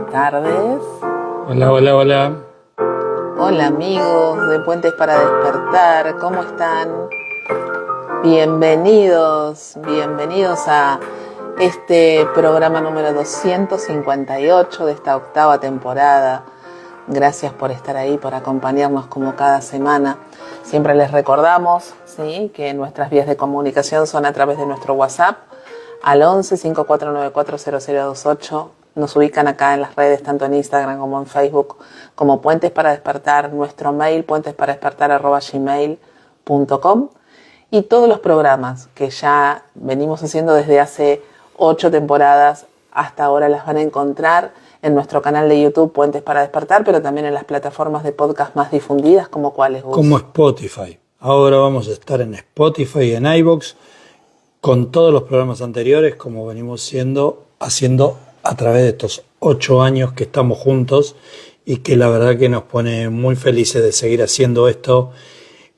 tardes. Hola, hola, hola. Hola amigos de Puentes para Despertar, ¿cómo están? Bienvenidos a este programa número 258 de esta octava temporada. Gracias por estar ahí, por acompañarnos como cada semana. Siempre les recordamos, ¿sí?, que nuestras vías de comunicación son a través de nuestro WhatsApp al 11 5494 0028. Nos ubican acá en las redes, tanto en Instagram como en Facebook, como Puentes para Despertar. Nuestro mail, puentesparadespertar@gmail.com. Y todos los programas que ya venimos haciendo desde hace 8 temporadas hasta ahora las van a encontrar en nuestro canal de YouTube Puentes para Despertar, pero también en las plataformas de podcast más difundidas, como cuáles, Gus. Como Spotify. Ahora vamos a estar en Spotify y en iVoox con todos los programas anteriores, como venimos haciendo a través de estos 8 años que estamos juntos y que la verdad que nos pone muy felices de seguir haciendo esto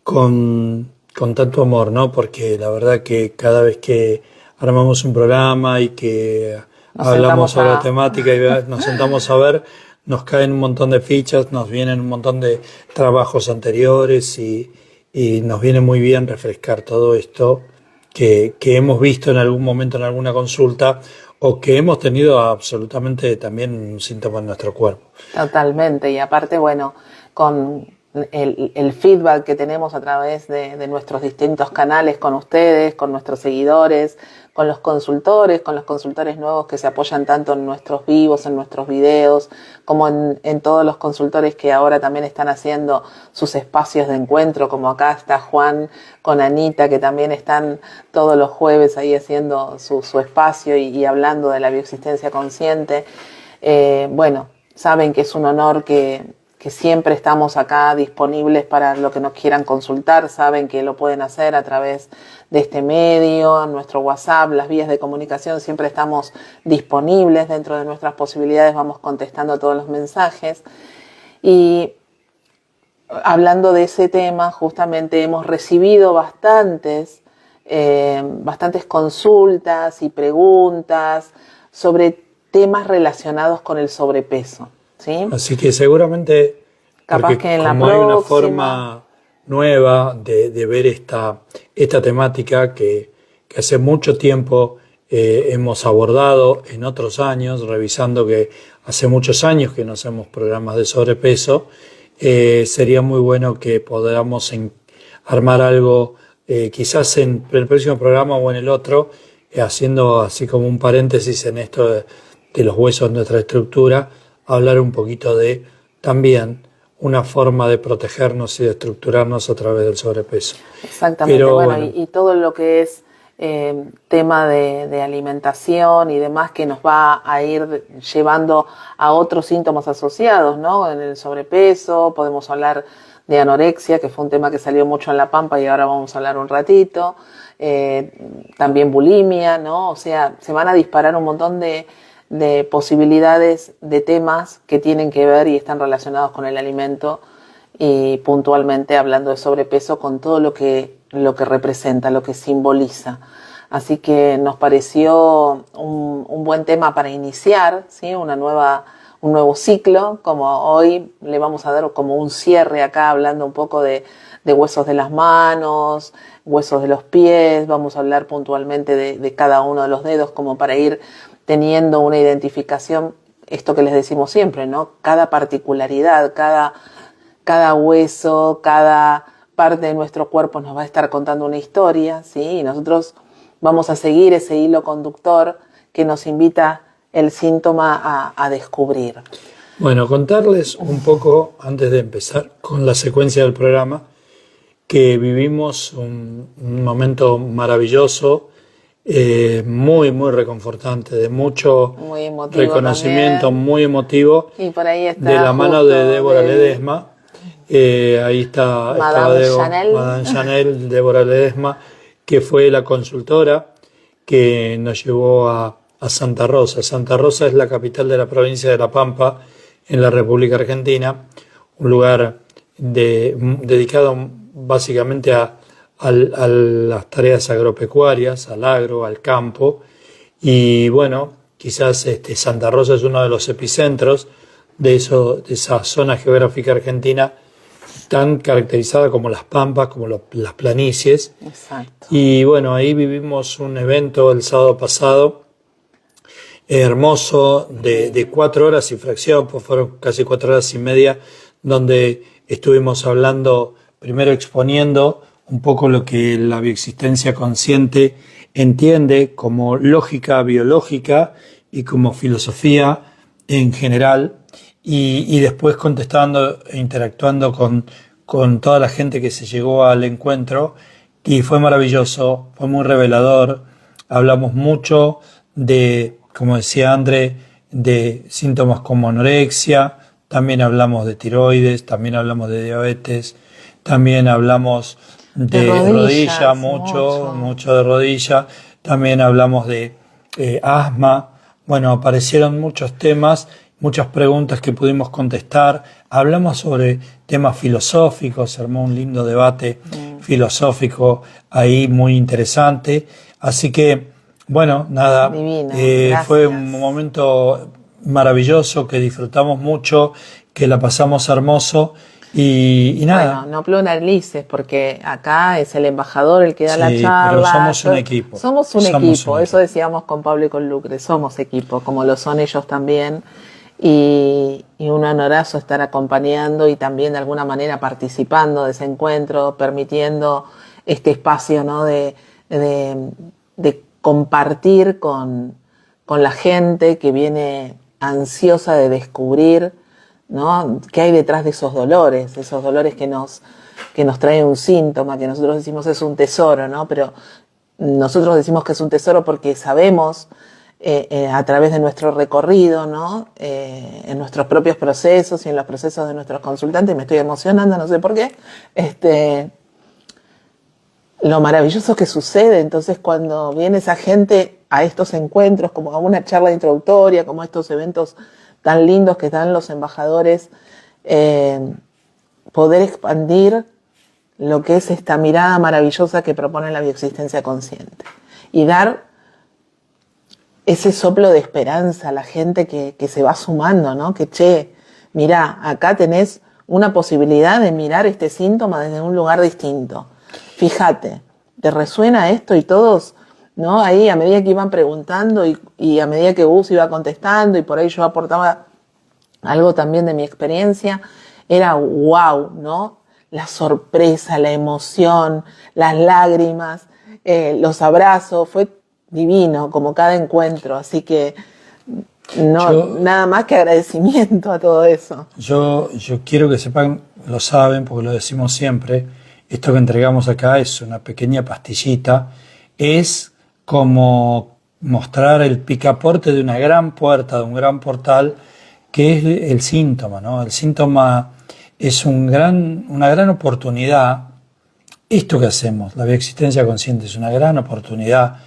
con tanto amor, ¿no? Porque la verdad que cada vez que armamos un programa y que hablamos sobre la temática y nos sentamos a ver, nos caen un montón de fichas, nos vienen un montón de trabajos anteriores y nos viene muy bien refrescar todo esto que hemos visto en algún momento en alguna consulta o que hemos tenido absolutamente también un síntoma en nuestro cuerpo. Totalmente, y aparte, bueno, con el feedback que tenemos a través de nuestros distintos canales con ustedes, con nuestros seguidores, con los consultores nuevos que se apoyan tanto en nuestros vivos, en nuestros videos, como en todos los consultores que ahora también están haciendo sus espacios de encuentro, como acá está Juan con Anita, que también están todos los jueves ahí haciendo su espacio y hablando de la bioexistencia consciente. Bueno, saben que es un honor que siempre estamos acá disponibles para lo que nos quieran consultar. Saben que lo pueden hacer a través de este medio, nuestro WhatsApp, las vías de comunicación, siempre estamos disponibles dentro de nuestras posibilidades, vamos contestando todos los mensajes. Y hablando de ese tema, justamente hemos recibido bastantes consultas y preguntas sobre temas relacionados con el sobrepeso, ¿sí? Así que seguramente, capaz que en la como próxima... hay una forma nueva de ver esta temática que hace mucho tiempo hemos abordado en otros años, revisando que hace muchos años que no hacemos programas de sobrepeso, sería muy bueno que podamos armar algo, quizás en el próximo programa o en el otro, haciendo así como un paréntesis en esto de los huesos de nuestra estructura, hablar un poquito de también una forma de protegernos y de estructurarnos a través del sobrepeso. Exactamente. Pero, bueno. Y todo lo que es tema de alimentación y demás que nos va a ir llevando a otros síntomas asociados, ¿no? En el sobrepeso podemos hablar de anorexia, que fue un tema que salió mucho en La Pampa y ahora vamos a hablar un ratito. También bulimia, ¿no? O sea, se van a disparar un montón de posibilidades de temas que tienen que ver y están relacionados con el alimento y puntualmente hablando de sobrepeso con todo lo que representa, lo que simboliza. Así que nos pareció un buen tema para iniciar, ¿sí? Un nuevo ciclo, como hoy le vamos a dar como un cierre acá hablando un poco de huesos de las manos, huesos de los pies, vamos a hablar puntualmente de cada uno de los dedos como para ir teniendo una identificación, esto que les decimos siempre, ¿no? Cada particularidad, cada hueso, cada parte de nuestro cuerpo nos va a estar contando una historia, ¿sí? Y nosotros vamos a seguir ese hilo conductor que nos invita el síntoma a descubrir. Bueno, contarles un poco, antes de empezar con la secuencia del programa, que vivimos un momento maravilloso, muy, muy reconfortante, de mucho reconocimiento, también. Muy emotivo, y por ahí está de la mano de Débora Ledesma. Ahí está Madame Chanel, Débora Ledesma, que fue la consultora que nos llevó a Santa Rosa. Santa Rosa es la capital de la provincia de La Pampa, en la República Argentina, un lugar dedicado básicamente a las tareas agropecuarias, al agro, al campo, y bueno, quizás Santa Rosa es uno de los epicentros de esa zona geográfica argentina tan caracterizada como las pampas, como las planicies. Exacto. Y bueno, ahí vivimos un evento el sábado pasado, hermoso, de 4 horas y fracción, pues fueron casi 4 horas y media, donde estuvimos hablando, primero exponiendo un poco lo que la bioexistencia consciente entiende como lógica biológica y como filosofía en general, y después contestando e interactuando con toda la gente que se llegó al encuentro, y fue maravilloso, fue muy revelador. Hablamos mucho de, como decía André, de síntomas como anorexia, también hablamos de tiroides, también hablamos de diabetes, también hablamos de rodilla, mucho de rodilla, también hablamos de asma. Bueno, aparecieron muchos temas, muchas preguntas que pudimos contestar. Hablamos sobre temas filosóficos, se armó un lindo debate filosófico ahí muy interesante. Así que, bueno, nada, fue un momento maravilloso que disfrutamos mucho, que la pasamos hermoso. Y nada. Bueno, no pluralices, porque acá es el embajador el que da la charla. Pero somos un equipo. Somos un equipo, eso decíamos con Pablo y con Lucre, somos equipo, como lo son ellos también. Y un honorazo estar acompañando y también de alguna manera participando de ese encuentro, permitiendo este espacio, ¿no? de compartir con la gente que viene ansiosa de descubrir, ¿no? ¿Qué hay detrás de esos dolores que nos trae un síntoma, que nosotros decimos es un tesoro, ¿no? Pero nosotros decimos que es un tesoro porque sabemos a través de nuestro recorrido, ¿no? En nuestros propios procesos y en los procesos de nuestros consultantes, me estoy emocionando, no sé por qué, lo maravilloso que sucede. Entonces, cuando viene esa gente a estos encuentros, como a una charla introductoria, como a estos eventos tan lindos que dan los embajadores, poder expandir lo que es esta mirada maravillosa que propone la bioexistencia consciente y dar ese soplo de esperanza a la gente que se va sumando, ¿no? Que, mirá, acá tenés una posibilidad de mirar este síntoma desde un lugar distinto. Fíjate, ¿te resuena esto? Y todos, ¿no? Ahí a medida que iban preguntando y a medida que Gus iba contestando y por ahí yo aportaba algo también de mi experiencia, era wow, ¿no? La sorpresa, la emoción, las lágrimas, los abrazos, fue divino como cada encuentro, así que nada más que agradecimiento a todo eso. Yo quiero que sepan, lo saben porque lo decimos siempre, esto que entregamos acá es una pequeña pastillita, es como mostrar el picaporte de una gran puerta, de un gran portal, que es el síntoma, ¿no? El síntoma es una gran oportunidad. Esto que hacemos, la bioexistencia consciente, es una gran oportunidad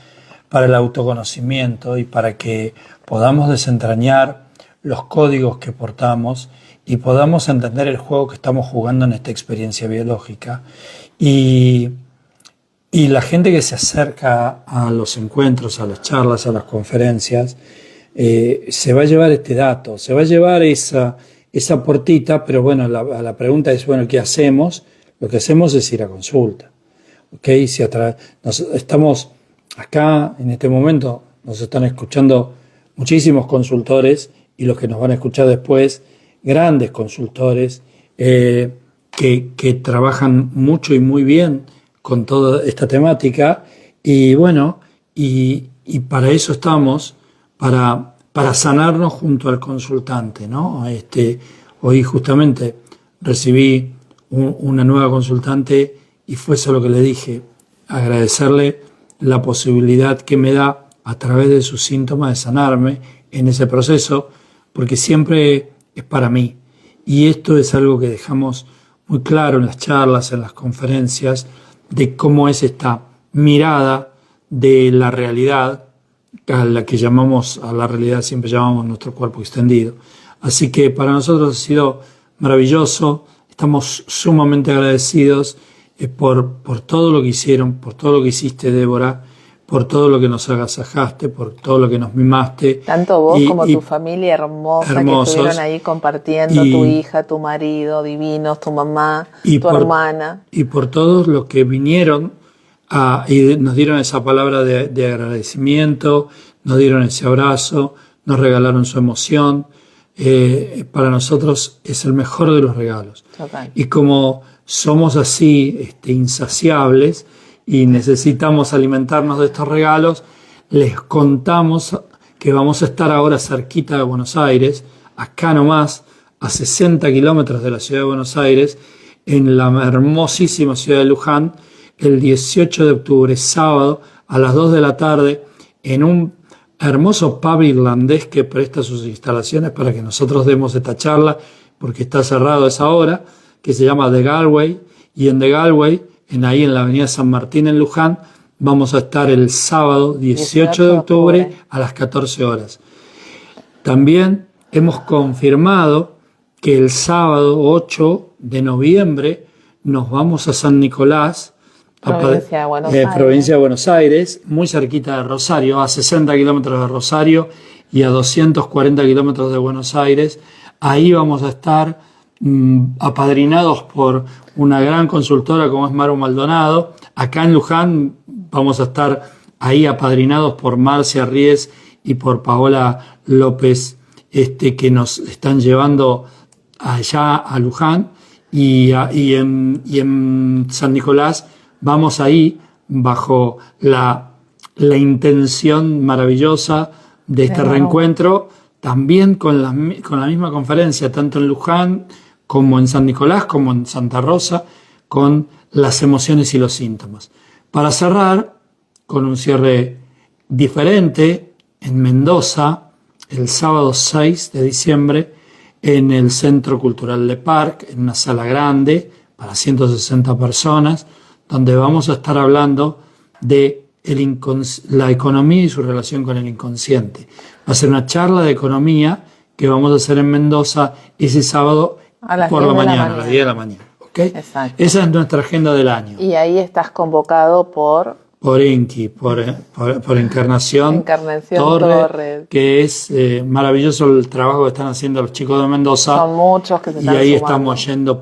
para el autoconocimiento y para que podamos desentrañar los códigos que portamos y podamos entender el juego que estamos jugando en esta experiencia biológica. Y la gente que se acerca a los encuentros, a las charlas, a las conferencias, se va a llevar este dato, se va a llevar esa puertita, pero bueno, la pregunta es, bueno, ¿qué hacemos? Lo que hacemos es ir a consulta. ¿Okay? Si estamos acá, en este momento, nos están escuchando muchísimos consultores y los que nos van a escuchar después, grandes consultores que trabajan mucho y muy bien con toda esta temática. Y bueno, y para eso estamos, para sanarnos junto al consultante, ¿no? Hoy justamente recibí una nueva consultante y fue eso lo que le dije, agradecerle la posibilidad que me da a través de sus síntomas de sanarme en ese proceso, porque siempre es para mí. Y esto es algo que dejamos muy claro en las charlas, en las conferencias, de cómo es esta mirada de la realidad, a la que llamamos, a la realidad siempre llamamos nuestro cuerpo extendido. Así que para nosotros ha sido maravilloso, estamos sumamente agradecidos por todo lo que hicieron, por todo lo que hiciste, Débora, por todo lo que nos agasajaste, por todo lo que nos mimaste. Tanto vos como tu familia hermosa que estuvieron ahí compartiendo, tu hija, tu marido, divinos, tu mamá, tu hermana. Y por todos los que vinieron y nos dieron esa palabra de agradecimiento, nos dieron ese abrazo, nos regalaron su emoción. Para nosotros es el mejor de los regalos. Total. Y como somos así insaciables y necesitamos alimentarnos de estos regalos, les contamos que vamos a estar ahora cerquita de Buenos Aires, acá nomás, a 60 kilómetros de la ciudad de Buenos Aires, en la hermosísima ciudad de Luján, el 18 de octubre, sábado, a las 2 de la tarde, en un hermoso pub irlandés que presta sus instalaciones para que nosotros demos esta charla, porque está cerrado a esa hora, que se llama The Galway, y en The Galway, ahí en la avenida San Martín en Luján, vamos a estar el sábado 18 de octubre a las 14 horas. También hemos confirmado que el sábado 8 de noviembre nos vamos a San Nicolás, provincia de Buenos Aires, muy cerquita de Rosario, a 60 kilómetros de Rosario y a 240 kilómetros de Buenos Aires. Ahí vamos a estar apadrinados por una gran consultora como es Maru Maldonado. Acá en Luján vamos a estar ahí apadrinados por Marcia Ries y por Paola López, que nos están llevando allá a Luján, y en San Nicolás vamos ahí bajo la intención maravillosa de este reencuentro, también con la misma conferencia, tanto en Luján como en San Nicolás, como en Santa Rosa, con las emociones y los síntomas. Para cerrar, con un cierre diferente, en Mendoza, el sábado 6 de diciembre, en el Centro Cultural Le Parc, en una sala grande para 160 personas, donde vamos a estar hablando de la economía y su relación con el inconsciente. Va a ser una charla de economía que vamos a hacer en Mendoza ese sábado por la mañana, a las 10 de la mañana. ¿Okay? Exacto. Esa es nuestra agenda del año. Y ahí estás convocado por Enki, por Encarnación Torre, que es maravilloso el trabajo que están haciendo los chicos de Mendoza. Son muchos que se están Y ahí sumando. estamos yendo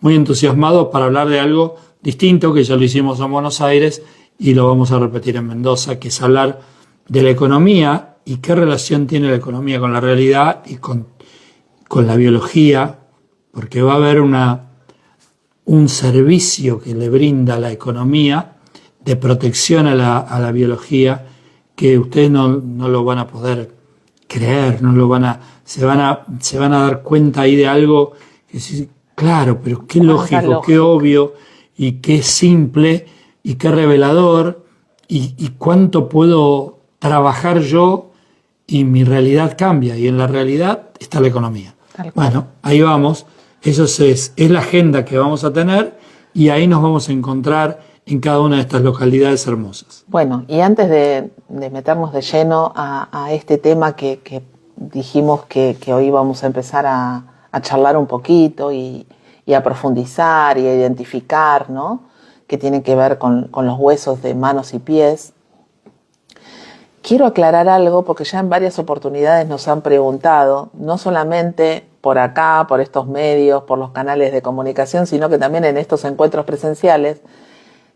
muy entusiasmados para hablar de algo distinto, que ya lo hicimos en Buenos Aires y lo vamos a repetir en Mendoza, que es hablar de la economía y qué relación tiene la economía con la realidad y con la biología, porque va a haber un servicio que le brinda la economía de protección a la biología, que ustedes no lo van a poder creer, se van a dar cuenta ahí de algo que sí, claro, pero qué lógico, qué obvio, y qué simple, y qué revelador, y cuánto puedo trabajar yo, y mi realidad cambia, y en la realidad está la economía. Bueno, ahí vamos, eso es la agenda que vamos a tener, y ahí nos vamos a encontrar en cada una de estas localidades hermosas. Bueno, y antes de meternos de lleno a este tema que dijimos que hoy vamos a empezar a charlar un poquito y a profundizar y a identificar, ¿no? Que tiene que ver con los huesos de manos y pies. Quiero aclarar algo porque ya en varias oportunidades nos han preguntado, no solamente por acá, por estos medios, por los canales de comunicación, sino que también en estos encuentros presenciales,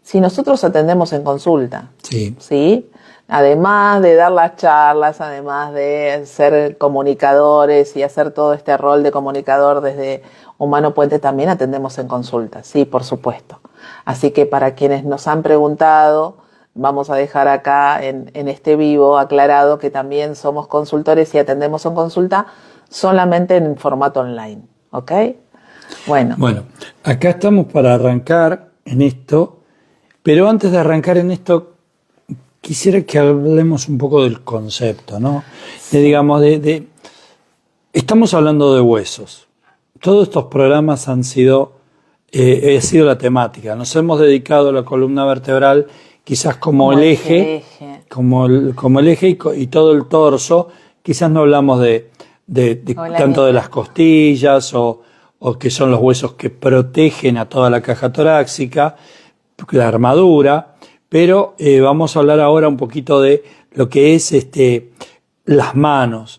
si nosotros atendemos en consulta. Sí. ¿Sí? Además de dar las charlas, además de ser comunicadores y hacer todo este rol de comunicador desde Humano Puente, también atendemos en consulta. Sí, por supuesto. Así que para quienes nos han preguntado, vamos a dejar acá en este vivo aclarado que también somos consultores y atendemos en consulta solamente en formato online. ¿Ok? Bueno, acá estamos para arrancar en esto. Pero antes de arrancar en esto, quisiera que hablemos un poco del concepto, ¿no? Estamos hablando de huesos. Todos estos programas ha sido la temática. Nos hemos dedicado a la columna vertebral quizás como el eje, como el eje y todo el torso. Quizás no hablamos de tanto de las costillas o que son los huesos que protegen a toda la caja torácica, la armadura, pero vamos a hablar ahora un poquito de lo que es las manos,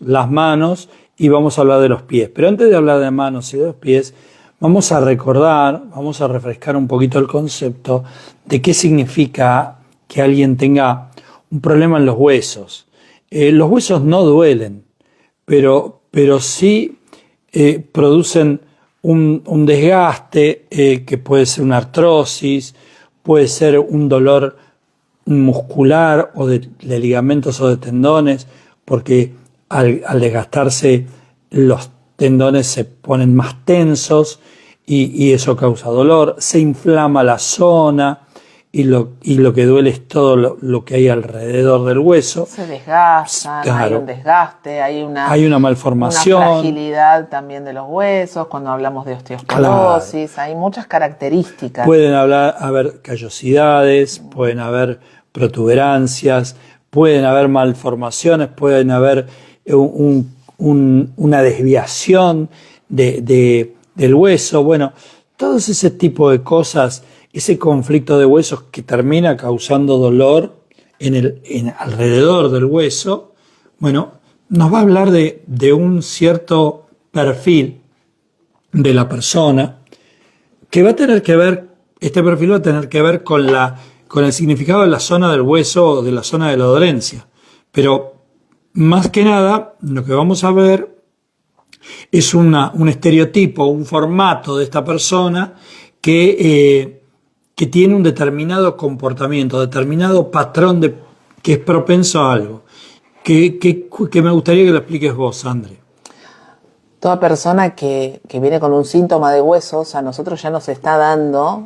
y vamos a hablar de los pies. Pero antes de hablar de manos y de los pies, vamos a refrescar un poquito el concepto de qué significa que alguien tenga un problema en los huesos. Los huesos no duelen, pero sí producen un desgaste que puede ser una artrosis, puede ser un dolor muscular o de ligamentos o de tendones, porque al desgastarse los tendones se ponen más tensos y eso causa dolor, se inflama la zona y lo que duele es todo lo que hay alrededor del hueso. Se desgastan, claro, hay un desgaste, hay una malformación. Una fragilidad también de los huesos, cuando hablamos de osteoporosis, claro. Hay muchas características. Pueden haber callosidades, pueden haber protuberancias, pueden haber malformaciones, pueden haber una desviación del hueso. Bueno, todo ese tipo de cosas, ese conflicto de huesos que termina causando dolor alrededor del hueso, bueno, nos va a hablar de un cierto perfil de la persona que va a tener que ver, este perfil va a tener que ver con el significado de la zona del hueso o de la zona de la dolencia. Pero más que nada, lo que vamos a ver es un estereotipo, un formato de esta persona que tiene un determinado comportamiento, determinado patrón que es propenso a algo. Que me gustaría que lo expliques vos, Andre. Toda persona que viene con un síntoma de huesos, a nosotros ya nos está dando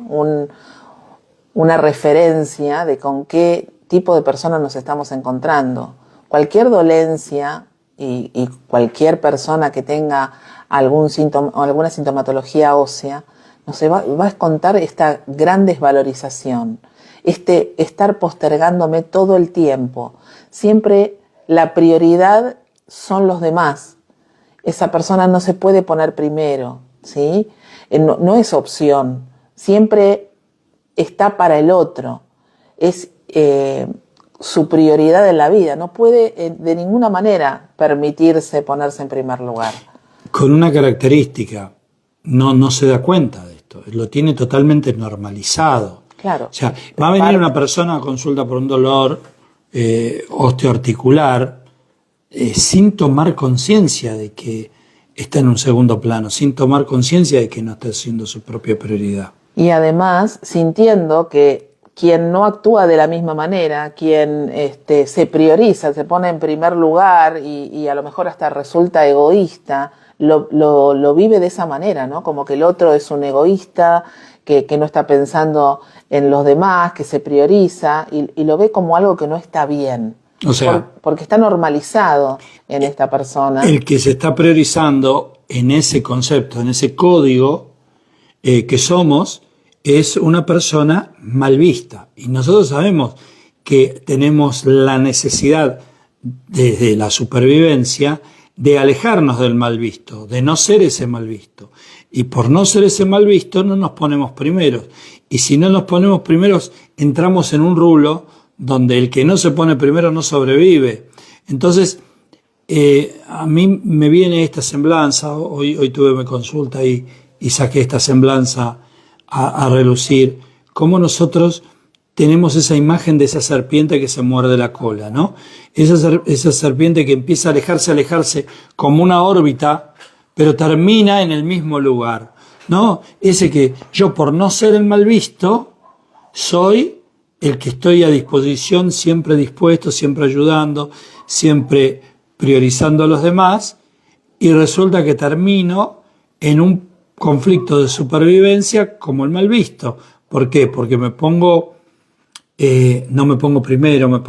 una referencia de con qué tipo de persona nos estamos encontrando. Cualquier dolencia y cualquier persona que tenga algún síntoma o alguna sintomatología ósea nos va a contar esta gran desvalorización, estar postergándome todo el tiempo. Siempre la prioridad son los demás. Esa persona no se puede poner primero, ¿sí? No es opción, siempre está para el otro. Es su prioridad en la vida, no puede de ninguna manera permitirse ponerse en primer lugar. Con una característica, no se da cuenta de esto, lo tiene totalmente normalizado. Claro. O sea, va a venir una persona a consulta por un dolor osteoarticular sin tomar conciencia de que está en un segundo plano, sin tomar conciencia de que no está siendo su propia prioridad. Y además sintiendo que quien no actúa de la misma manera, quien se prioriza, se pone en primer lugar y a lo mejor hasta resulta egoísta, lo vive de esa manera, ¿no? Como que el otro es un egoísta, que no está pensando en los demás, que se prioriza y lo ve como algo que no está bien. O sea, porque está normalizado en esta persona. El que se está priorizando en ese concepto, en ese código que somos, es una persona mal vista. Y nosotros sabemos que tenemos la necesidad, desde la supervivencia, de alejarnos del mal visto, de no ser ese mal visto. Y por no ser ese mal visto, no nos ponemos primeros. Y si no nos ponemos primeros, entramos en un rulo donde el que no se pone primero no sobrevive. Entonces, a mí me viene esta semblanza, hoy tuve mi consulta y saqué esta semblanza a relucir, cómo nosotros tenemos esa imagen de esa serpiente que se muerde la cola, ¿no? Esa serpiente que empieza a alejarse como una órbita, pero termina en el mismo lugar, ¿no? Ese que yo, por no ser el mal visto, soy el que estoy a disposición, siempre dispuesto, siempre ayudando, siempre priorizando a los demás, y resulta que termino en un conflicto de supervivencia como el mal visto. ¿Por qué? Porque no me pongo primero, me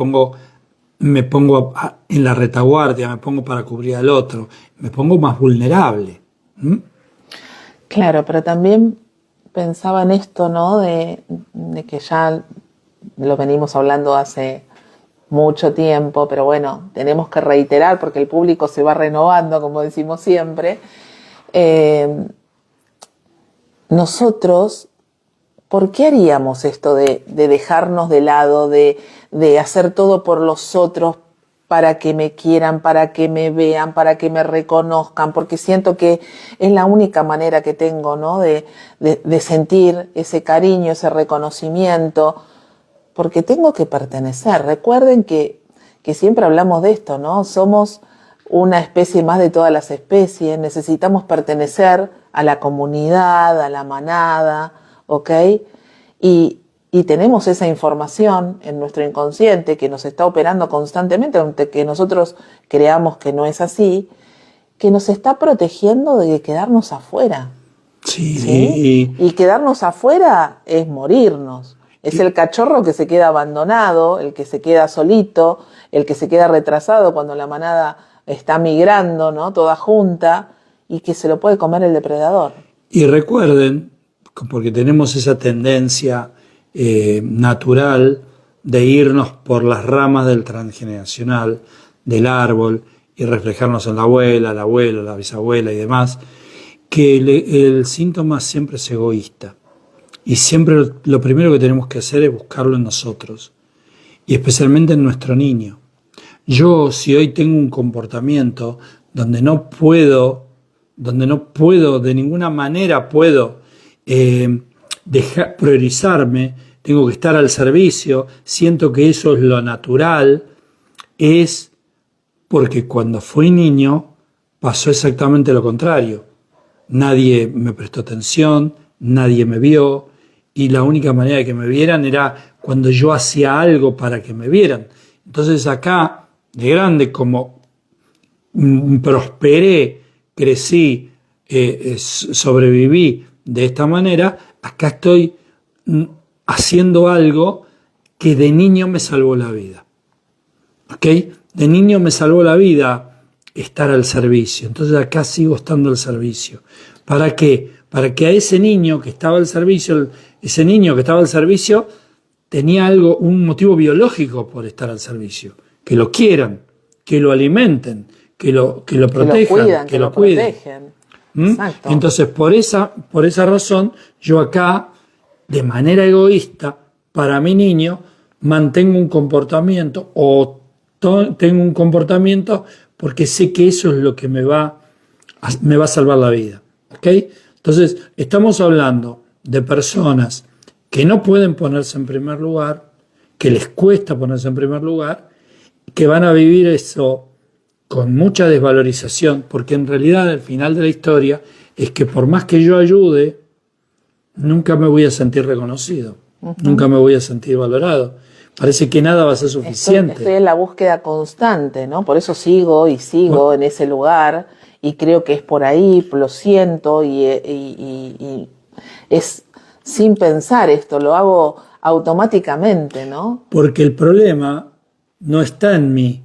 pongo en la retaguardia, me pongo para cubrir al otro, me pongo más vulnerable. Claro, pero también pensaba en esto, ¿no? De que ya lo venimos hablando hace mucho tiempo, pero bueno, tenemos que reiterar porque el público se va renovando, como decimos siempre. Nosotros ¿por qué haríamos esto de dejarnos de lado, de hacer todo por los otros para que me quieran, para que me vean, para que me reconozcan? Porque siento que es la única manera que tengo, ¿no? de sentir ese cariño, ese reconocimiento, porque tengo que pertenecer. Recuerden que siempre hablamos de esto, ¿no? Somos una especie más de todas las especies, necesitamos pertenecer a la comunidad, a la manada, ¿ok? Y tenemos esa información en nuestro inconsciente que nos está operando constantemente, aunque que nosotros creamos que no es así, que nos está protegiendo de quedarnos afuera. Sí. ¿Sí? Y quedarnos afuera es morirnos. Es el cachorro que se queda abandonado, el que se queda solito, el que se queda retrasado cuando la manada está migrando, ¿no? Toda junta, y que se lo puede comer el depredador. Y recuerden, porque tenemos esa tendencia natural de irnos por las ramas del transgeneracional, del árbol, y reflejarnos en la abuela, el abuelo, la bisabuela y demás, que el síntoma siempre es egoísta. Y siempre lo primero que tenemos que hacer es buscarlo en nosotros, y especialmente en nuestro niño. Yo, si hoy tengo un comportamiento donde no puedo, de ninguna manera puedo priorizarme, tengo que estar al servicio, siento que eso es lo natural, es porque cuando fui niño pasó exactamente lo contrario. Nadie me prestó atención, nadie me vio, y la única manera de que me vieran era cuando yo hacía algo para que me vieran. Entonces acá, de grande, como prosperé, crecí, sobreviví de esta manera, acá estoy haciendo algo que de niño me salvó la vida. ¿Ok? De niño me salvó la vida estar al servicio. Entonces acá sigo estando al servicio. ¿Para qué? Para que a ese niño que estaba al servicio, tenía un motivo biológico por estar al servicio. Que lo quieran, que lo alimenten, que lo protejan, que lo cuiden. Exacto. Entonces, por esa razón, yo acá, de manera egoísta, para mi niño, mantengo un comportamiento tengo un comportamiento porque sé que eso es lo que me va a salvar la vida. ¿Ok? Entonces, estamos hablando de personas que no pueden ponerse en primer lugar, que les cuesta ponerse en primer lugar, que van a vivir eso con mucha desvalorización, porque en realidad al final de la historia es que por más que yo ayude, nunca me voy a sentir reconocido, nunca me voy a sentir valorado. Parece que nada va a ser suficiente. Estoy en la búsqueda constante, ¿no? Por eso sigo en ese lugar, y creo que es por ahí, lo siento, y es sin pensar esto, lo hago automáticamente, ¿no? Porque el problema no está en mí.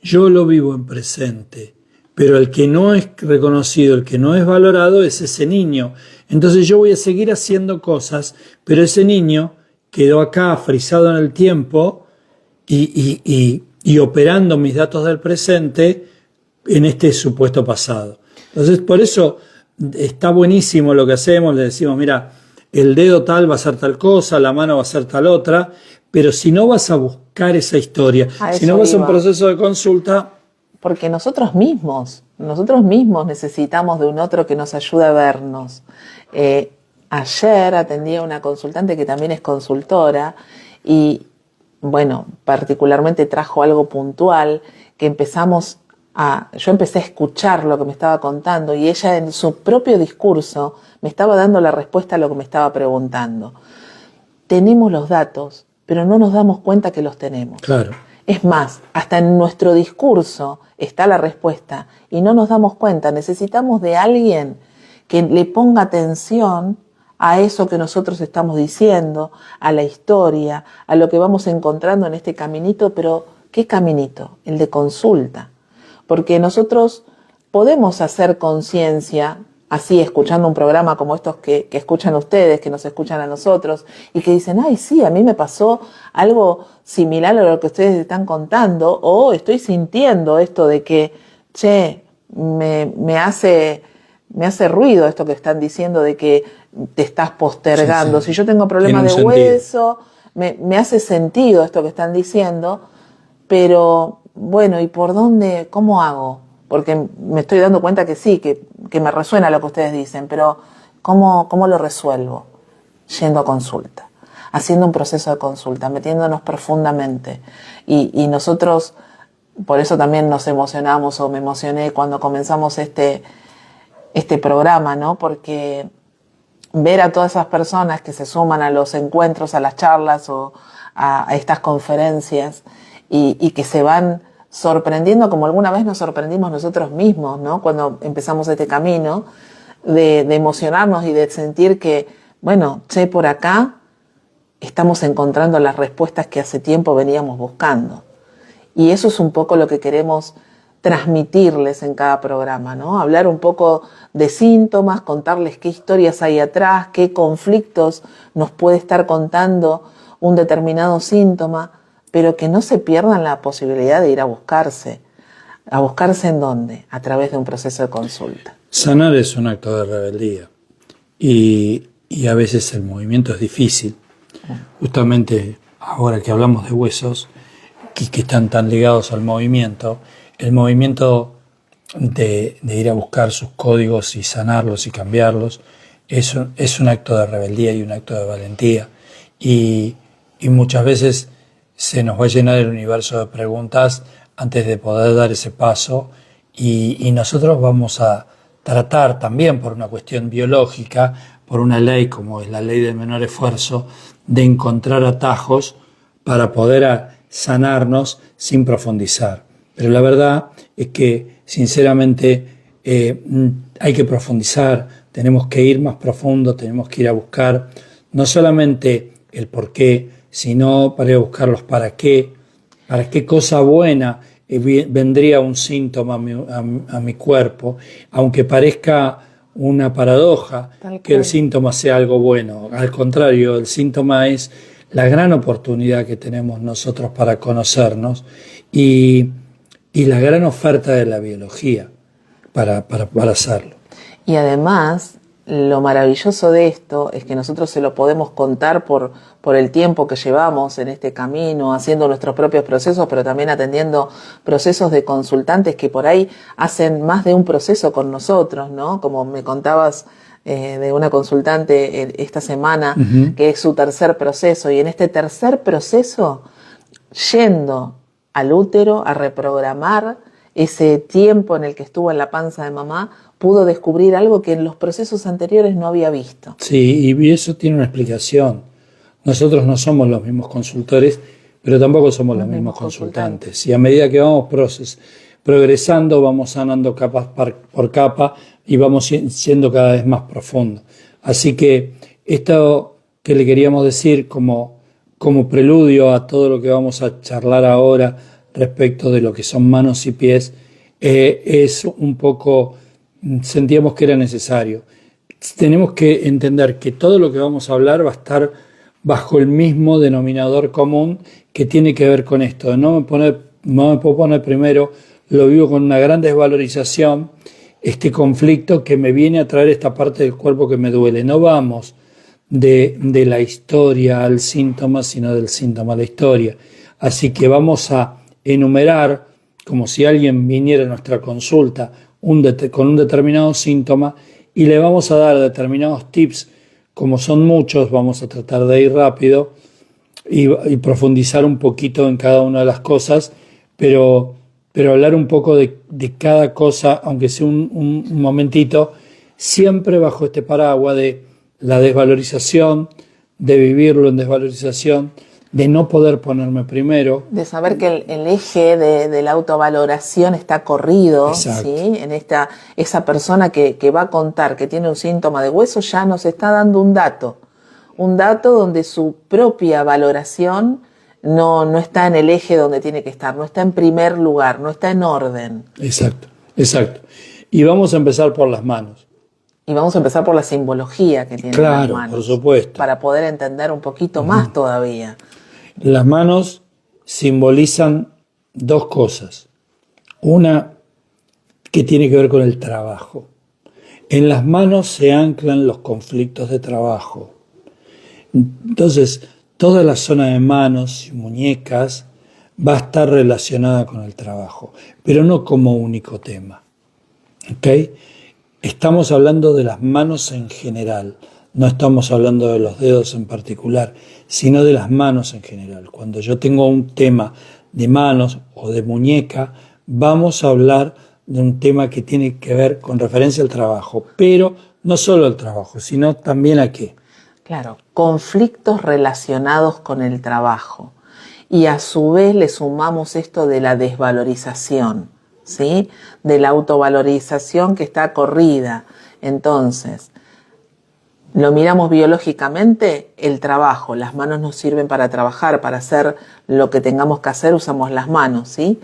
Yo lo vivo en presente, pero el que no es reconocido, el que no es valorado es ese niño. Entonces yo voy a seguir haciendo cosas, pero ese niño quedó acá frisado en el tiempo y operando mis datos del presente en este supuesto pasado. Entonces por eso está buenísimo lo que hacemos, le decimos, mira, el dedo tal va a ser tal cosa, la mano va a ser tal otra, pero si no vas a buscar esa historia, si no vas a un proceso de consulta... Porque nosotros mismos necesitamos de un otro que nos ayude a vernos. Ayer atendí a una consultante que también es consultora y, bueno, particularmente trajo algo puntual que yo empecé a escuchar lo que me estaba contando y ella en su propio discurso me estaba dando la respuesta a lo que me estaba preguntando. Tenemos los datos, pero no nos damos cuenta que los tenemos. Claro. Es más, hasta en nuestro discurso está la respuesta y no nos damos cuenta. Necesitamos de alguien que le ponga atención a eso que nosotros estamos diciendo, a la historia, a lo que vamos encontrando en este caminito. Pero, ¿qué caminito? El de consulta. Porque nosotros podemos hacer conciencia así, escuchando un programa como estos que escuchan ustedes, que nos escuchan a nosotros, y que dicen, ay, sí, a mí me pasó algo similar a lo que ustedes están contando, o estoy sintiendo esto de que, che, me hace me hace ruido esto que están diciendo de que te estás postergando. Sí, sí. Si yo tengo problemas de Tiene un hueso, me hace sentido esto que están diciendo, pero bueno, ¿y por dónde? ¿Cómo hago? Porque me estoy dando cuenta que sí, que me resuena lo que ustedes dicen, pero ¿cómo lo resuelvo? Yendo a consulta, haciendo un proceso de consulta, metiéndonos profundamente. Y nosotros, por eso también nos emocionamos, o me emocioné cuando comenzamos este programa, ¿no? Porque ver a todas esas personas que se suman a los encuentros, a las charlas o a estas conferencias y que se van sorprendiendo como alguna vez nos sorprendimos nosotros mismos, ¿no? Cuando empezamos este camino de emocionarnos y de sentir que, bueno, por acá estamos encontrando las respuestas que hace tiempo veníamos buscando. Y eso es un poco lo que queremos transmitirles en cada programa, ¿no? Hablar un poco de síntomas, contarles qué historias hay atrás, qué conflictos nos puede estar contando un determinado síntoma, pero que no se pierdan la posibilidad de ir a buscarse. ¿A buscarse en dónde? A través de un proceso de consulta. Sanar es un acto de rebeldía y a veces el movimiento es difícil. Justamente ahora que hablamos de huesos, que están tan ligados al movimiento, el movimiento de ir a buscar sus códigos y sanarlos y cambiarlos es un acto de rebeldía y un acto de valentía. Y muchas veces se nos va a llenar el universo de preguntas antes de poder dar ese paso y nosotros vamos a tratar también por una cuestión biológica, por una ley como es la ley del menor esfuerzo, de encontrar atajos para poder sanarnos sin profundizar. Pero la verdad es que sinceramente hay que profundizar, tenemos que ir más profundo, tenemos que ir a buscar no solamente el por qué, sino para ir a buscar los para qué cosa buena vendría un síntoma a mi cuerpo, aunque parezca una paradoja que el síntoma sea algo bueno. Al contrario, el síntoma es la gran oportunidad que tenemos nosotros para conocernos y la gran oferta de la biología para hacerlo. Y además, lo maravilloso de esto es que nosotros se lo podemos contar por el tiempo que llevamos en este camino, haciendo nuestros propios procesos, pero también atendiendo procesos de consultantes que por ahí hacen más de un proceso con nosotros, ¿no? Como me contabas de una consultante esta semana, que es su tercer proceso, y en este tercer proceso, yendo al útero a reprogramar ese tiempo en el que estuvo en la panza de mamá, pudo descubrir algo que en los procesos anteriores no había visto. Sí, y eso tiene una explicación. Nosotros no somos los mismos consultores, pero tampoco somos los mismos consultantes. Y a medida que vamos progresando, vamos sanando capa por capa y vamos siendo cada vez más profundo. Así que esto que le queríamos decir como preludio a todo lo que vamos a charlar ahora respecto de lo que son manos y pies, es un poco, sentíamos que era necesario. Tenemos que entender que todo lo que vamos a hablar va a estar bajo el mismo denominador común que tiene que ver con esto. No me puedo poner primero, lo vivo con una gran desvalorización, este conflicto que me viene a traer esta parte del cuerpo que me duele. No vamos de la historia al síntoma, sino del síntoma a la historia. Así que vamos a enumerar, como si alguien viniera a nuestra consulta con un determinado síntoma, y le vamos a dar determinados tips. Como son muchos, vamos a tratar de ir rápido y profundizar un poquito en cada una de las cosas, pero hablar un poco de cada cosa, aunque sea un momentito, siempre bajo este paraguas de la desvalorización, de vivirlo en desvalorización, de no poder ponerme primero. De saber que el eje de la autovaloración está corrido, ¿sí? En esa persona que va a contar que tiene un síntoma de hueso ya nos está dando un dato donde su propia valoración no está en el eje donde tiene que estar, no está en primer lugar, no está en orden. Exacto. Y vamos a empezar por las manos. Y vamos a empezar por la simbología que tienen las manos. Por supuesto. Para poder entender un poquito más todavía. Las manos simbolizan dos cosas. Una que tiene que ver con el trabajo. En las manos se anclan los conflictos de trabajo. Entonces, toda la zona de manos y muñecas va a estar relacionada con el trabajo, pero no como único tema. ¿Ok? Estamos hablando de las manos en general, no estamos hablando de los dedos en particular, sino de las manos en general. Cuando yo tengo un tema de manos o de muñeca, vamos a hablar de un tema que tiene que ver con referencia al trabajo, pero no solo al trabajo, sino también a qué. Claro, conflictos relacionados con el trabajo. Y a su vez le sumamos esto de la desvalorización, ¿sí? De la autovalorización que está corrida. Entonces, lo miramos biológicamente, el trabajo, las manos nos sirven para trabajar, para hacer lo que tengamos que hacer, usamos las manos, ¿sí?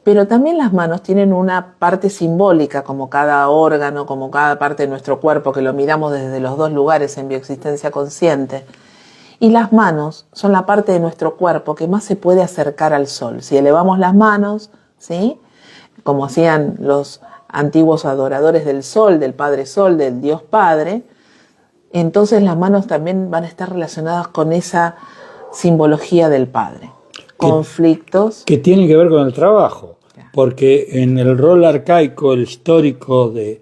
Pero también las manos tienen una parte simbólica, como cada órgano, como cada parte de nuestro cuerpo, que lo miramos desde los dos lugares en bioexistencia consciente. Y las manos son la parte de nuestro cuerpo que más se puede acercar al sol. Si elevamos las manos, ¿sí? Como hacían los antiguos adoradores del sol, del Padre Sol, del Dios Padre, entonces las manos también van a estar relacionadas con esa simbología del Padre. Conflictos. Que tienen que ver con el trabajo, porque en el rol arcaico, el histórico de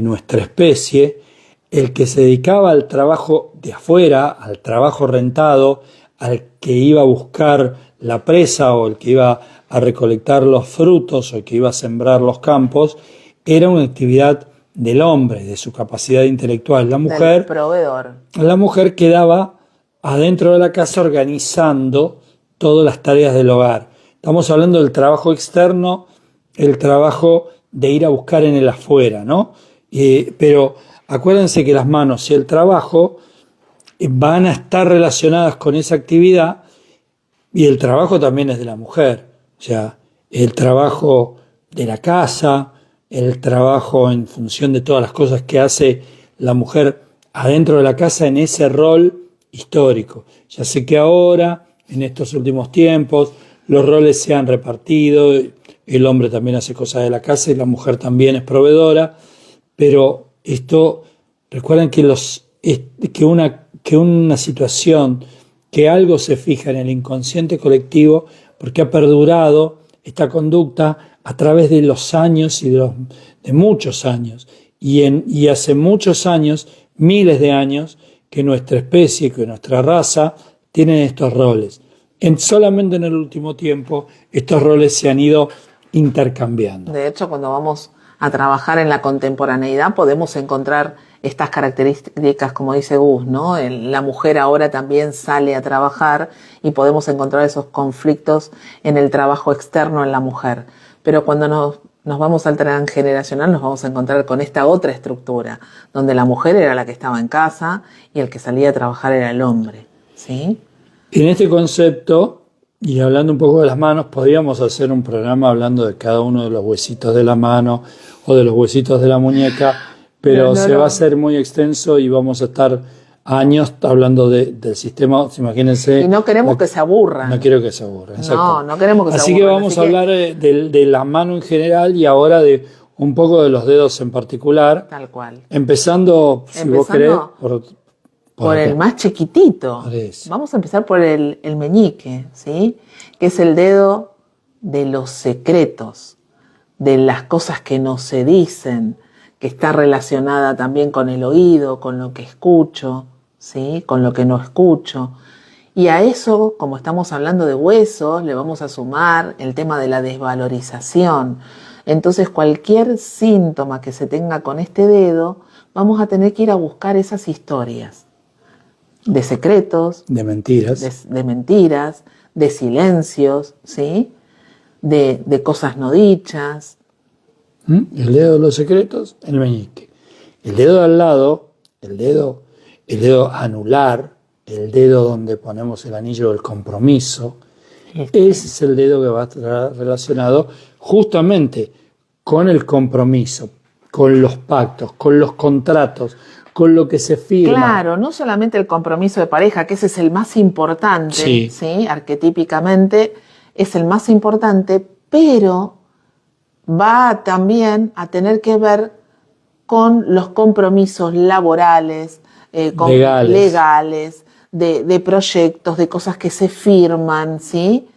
nuestra especie, el que se dedicaba al trabajo de afuera, al trabajo rentado, al que iba a buscar la presa o el que iba a recolectar los frutos o el que iba a sembrar los campos, era una actividad del hombre, de su capacidad intelectual. La mujer, del proveedor. La mujer quedaba adentro de la casa organizando todas las tareas del hogar. Estamos hablando del trabajo externo, el trabajo de ir a buscar en el afuera, ¿no? Pero acuérdense que las manos y el trabajo van a estar relacionadas con esa actividad y el trabajo también es de la mujer. O sea, el trabajo de la casa, el trabajo en función de todas las cosas que hace la mujer adentro de la casa en ese rol histórico. Ya sé que ahora, en estos últimos tiempos, los roles se han repartido, el hombre también hace cosas de la casa y la mujer también es proveedora, pero esto, recuerden que una situación, que algo se fija en el inconsciente colectivo, porque ha perdurado esta conducta a través de los años y de muchos años, y hace muchos años, miles de años, que nuestra especie, que nuestra raza tienen estos roles. Solamente en el último tiempo estos roles se han ido intercambiando. De hecho, cuando vamos a trabajar en la contemporaneidad podemos encontrar estas características, como dice Gus, ¿no? La mujer ahora también sale a trabajar y podemos encontrar esos conflictos en el trabajo externo en la mujer. Pero cuando nos vamos al transgeneracional nos vamos a encontrar con esta otra estructura, donde la mujer era la que estaba en casa y el que salía a trabajar era el hombre, ¿sí? En este concepto, y hablando un poco de las manos, podríamos hacer un programa hablando de cada uno de los huesitos de la mano o de los huesitos de la muñeca, pero se va a hacer muy extenso y vamos a estar años hablando del sistema, imagínense. Y no queremos que se aburran. No quiero que se aburran. No queremos que se aburran. Así que vamos a hablar de la mano en general y ahora de un poco de los dedos en particular. Tal cual. Empezando si vos querés, por el más chiquitito. Vamos a empezar por el meñique, ¿sí? Que es el dedo de los secretos, de las cosas que no se dicen, que está relacionada también con el oído, con lo que escucho, ¿sí? Con lo que no escucho. Y a eso, como estamos hablando de huesos, le vamos a sumar el tema de la desvalorización. Entonces, cualquier síntoma que se tenga con este dedo, vamos a tener que ir a buscar esas historias de secretos, de mentiras, de mentiras, de silencios, ¿sí? De cosas no dichas. El dedo de los secretos, el meñique. El dedo de al lado, el dedo anular, el dedo donde ponemos el anillo del compromiso, ese es el dedo que va a estar relacionado justamente con el compromiso, con los pactos, con los contratos, con lo que se firma. Claro, no solamente el compromiso de pareja, que ese es el más importante, ¿sí? Arquetípicamente es el más importante, pero va también a tener que ver con los compromisos laborales, legales de proyectos, de cosas que se firman, ¿sí?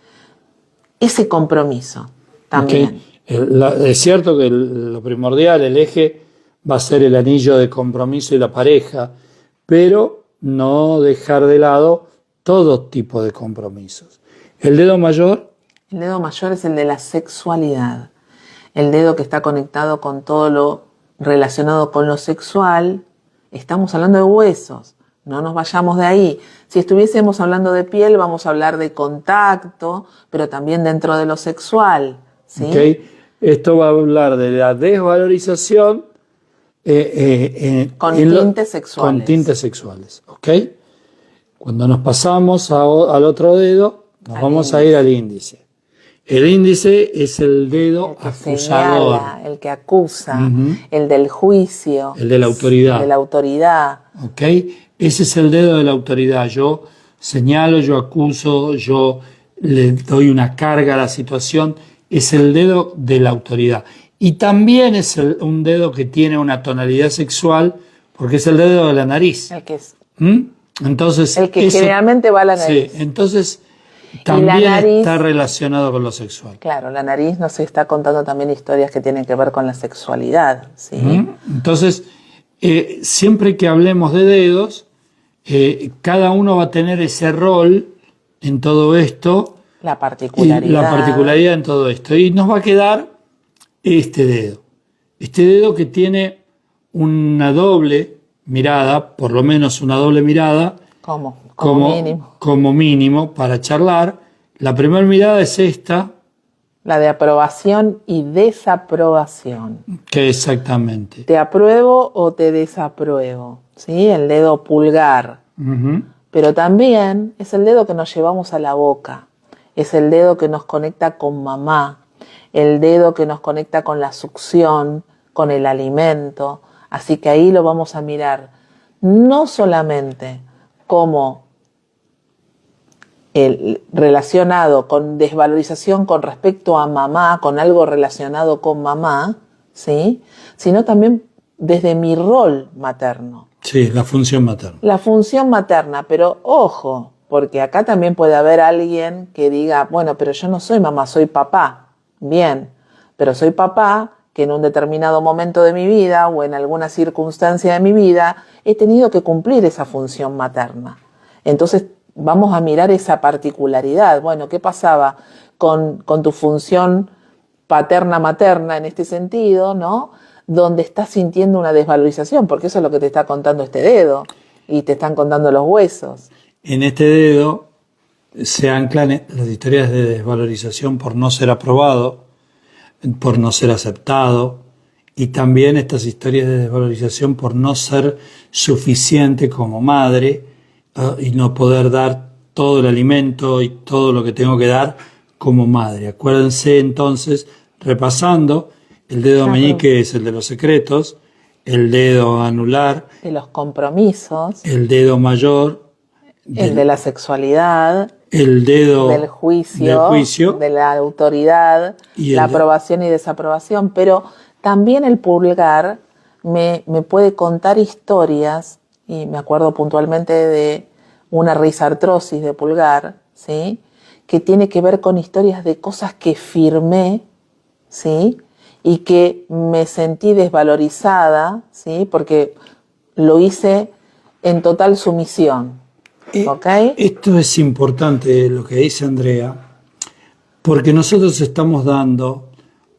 Ese compromiso también. Okay. Es cierto que lo primordial, el eje, va a ser el anillo de compromiso y la pareja, pero no dejar de lado todo tipo de compromisos. El dedo mayor. El dedo mayor es el de la sexualidad. El dedo que está conectado con todo lo relacionado con lo sexual. Estamos hablando de huesos, no nos vayamos de ahí. Si estuviésemos hablando de piel, vamos a hablar de contacto, pero también dentro de lo sexual, ¿sí? Okay. Esto va a hablar de la desvalorización con tintes sexuales. Con tintes sexuales, ¿ok? Cuando nos pasamos al otro dedo, nos vamos a ir al índice. El índice es el dedo acusador. Señala, el que acusa, el del juicio. El de la autoridad. El de la autoridad. ¿Ok? Ese es el dedo de la autoridad. Yo señalo, yo acuso, yo le doy una carga a la situación. Es el dedo de la autoridad. Y también es un dedo que tiene una tonalidad sexual, porque es el dedo de la nariz. El que es. Entonces, el que generalmente va a la nariz. Sí, entonces también nariz, está relacionado con lo sexual. Claro, la nariz nos está contando también historias que tienen que ver con la sexualidad, ¿sí? Entonces, siempre que hablemos de dedos, cada uno va a tener ese rol en todo esto. La particularidad. La particularidad en todo esto. Y nos va a quedar este dedo. Este dedo que tiene una doble mirada, por lo menos una doble mirada. Como mínimo. Como mínimo para charlar. La primera mirada es esta. La de aprobación y desaprobación. Que exactamente. ¿Te apruebo o te desapruebo? ¿Sí? El dedo pulgar. Pero también es el dedo que nos llevamos a la boca. Es el dedo que nos conecta con mamá. El dedo que nos conecta con la succión, con el alimento. Así que ahí lo vamos a mirar. No solamente como relacionado con desvalorización con respecto a mamá, con algo relacionado con mamá, ¿sí? Sino también desde mi rol materno. Sí, la función materna. La función materna, pero ojo, porque acá también puede haber alguien que diga, bueno, pero yo no soy mamá, soy papá. Bien, pero soy papá que en un determinado momento de mi vida o en alguna circunstancia de mi vida he tenido que cumplir esa función materna. Entonces vamos a mirar esa particularidad. Bueno, ¿qué pasaba con tu función paterna-materna en este sentido, ¿no? Donde estás sintiendo una desvalorización, porque eso es lo que te está contando este dedo y te están contando los huesos. En este dedo se anclan las historias de desvalorización por no ser aprobado, por no ser aceptado, y también estas historias de desvalorización por no ser suficiente como madre y no poder dar todo el alimento y todo lo que tengo que dar como madre. Acuérdense entonces, repasando, el dedo meñique es el de los secretos, el dedo anular, de los compromisos, el dedo mayor, el de la sexualidad, el dedo del juicio, de la autoridad, la aprobación y desaprobación, pero también el pulgar me puede contar historias, y me acuerdo puntualmente de una risartrosis de pulgar, ¿sí? Que tiene que ver con historias de cosas que firmé, ¿sí? Y que me sentí desvalorizada, ¿sí? Porque lo hice en total sumisión. ¿Okay? Esto es importante lo que dice Andrea, porque nosotros estamos dando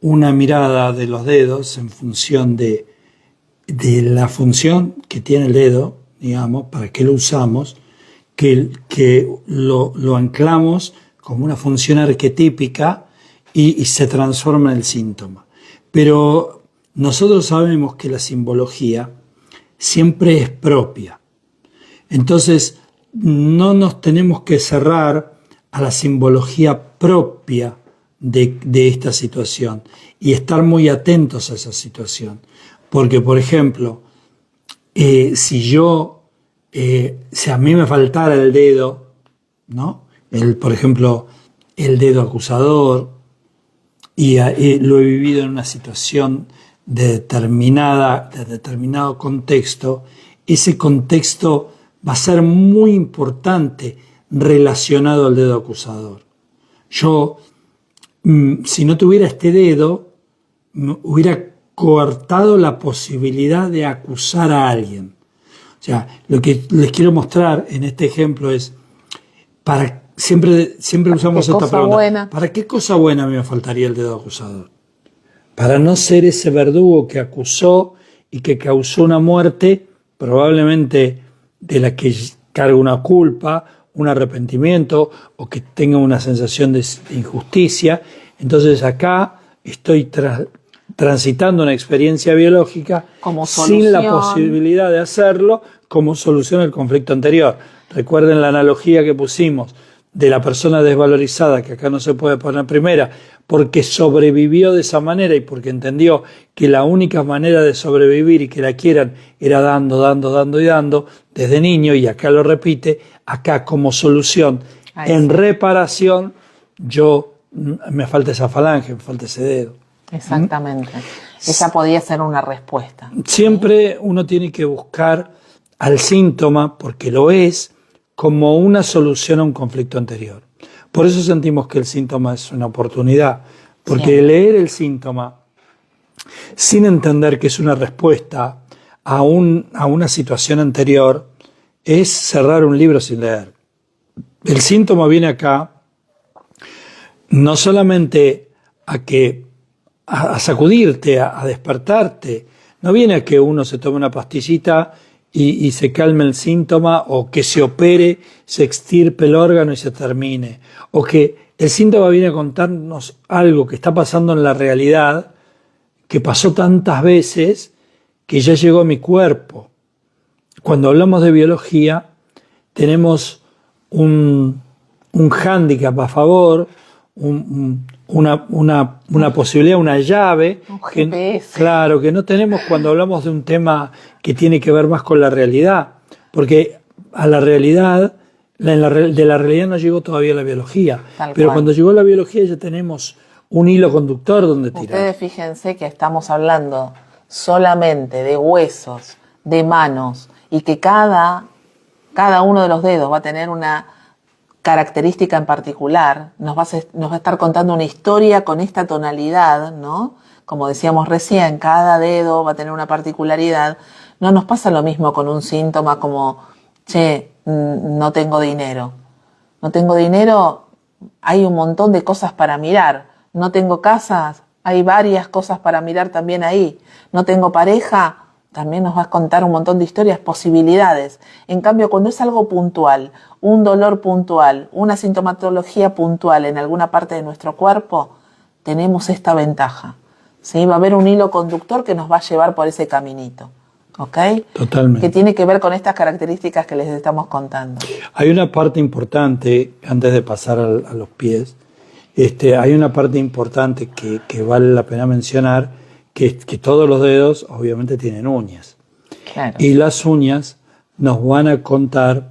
una mirada de los dedos en función de la función que tiene el dedo, digamos, para qué lo usamos, que lo anclamos como una función arquetípica y se transforma en el síntoma. Pero nosotros sabemos que la simbología siempre es propia. Entonces, no nos tenemos que cerrar a la simbología propia de esta situación y estar muy atentos a esa situación. Porque, por ejemplo, si a mí me faltara el dedo, ¿no? Por ejemplo, el dedo acusador, y lo he vivido en una situación de determinado contexto, ese contexto va a ser muy importante relacionado al dedo acusador. Yo, si no tuviera este dedo, hubiera coartado la posibilidad de acusar a alguien. O sea, lo que les quiero mostrar en este ejemplo es, siempre usamos esta pregunta, buena. ¿Para qué cosa buena a mí me faltaría el dedo acusador? Para no ser ese verdugo que acusó y que causó una muerte, probablemente de la que carga una culpa, un arrepentimiento o que tenga una sensación de injusticia. Entonces acá estoy transitando una experiencia biológica sin la posibilidad de hacerlo como solución al conflicto anterior. Recuerden la analogía que pusimos de la persona desvalorizada, que acá no se puede poner primera, porque sobrevivió de esa manera y porque entendió que la única manera de sobrevivir y que la quieran era dando desde niño, y acá lo repite, acá como solución, en reparación, me falta esa falange, me falta ese dedo. Exactamente. Esa podía ser una respuesta. Siempre uno tiene que buscar al síntoma, porque lo es, como una solución a un conflicto anterior. Por eso sentimos que el síntoma es una oportunidad, porque leer el síntoma sin entender que es una respuesta a una situación anterior es cerrar un libro sin leer. El síntoma viene acá no solamente a sacudirte, a despertarte, no viene a que uno se tome una pastillita y se calme el síntoma, o que se opere, se extirpe el órgano y se termine, o que el síntoma viene a contarnos algo que está pasando en la realidad, que pasó tantas veces que ya llegó a mi cuerpo. Cuando hablamos de biología tenemos un hándicap a favor, una posibilidad, una llave, claro, que no tenemos cuando hablamos de un tema que tiene que ver más con la realidad, porque a la realidad, de la realidad no llegó todavía la biología, pero cuando llegó la biología ya tenemos un hilo conductor donde tirar. Ustedes fíjense que estamos hablando solamente de huesos, de manos, y que cada uno de los dedos va a tener una característica en particular, nos va a estar contando una historia con esta tonalidad, ¿no? Como decíamos recién, cada dedo va a tener una particularidad. No nos pasa lo mismo con un síntoma como, no tengo dinero. No tengo dinero, hay un montón de cosas para mirar. No tengo casas, hay varias cosas para mirar también ahí. No tengo pareja, también nos va a contar un montón de historias, posibilidades. En cambio, cuando es algo puntual, un dolor puntual, una sintomatología puntual en alguna parte de nuestro cuerpo, tenemos esta ventaja. ¿Sí? Va a haber un hilo conductor que nos va a llevar por ese caminito. ¿Ok? Totalmente. Que tiene que ver con estas características que les estamos contando. Hay una parte importante, antes de pasar a los pies, hay una parte importante que vale la pena mencionar, que todos los dedos obviamente tienen uñas. Claro. Y las uñas nos van a contar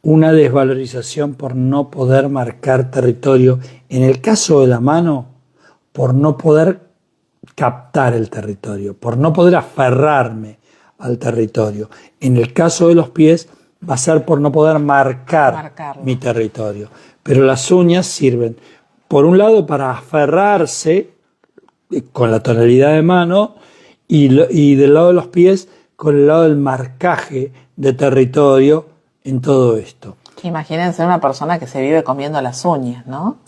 una desvalorización por no poder marcar territorio. En el caso de la mano, por no poder captar el territorio, por no poder aferrarme al territorio. En el caso de los pies, va a ser por no poder marcarlo. Mi territorio. Pero las uñas sirven, por un lado, para aferrarse con la tonalidad de mano, y del lado de los pies, con el lado del marcaje de territorio en todo esto. Imagínense una persona que se vive comiendo las uñas, ¿no?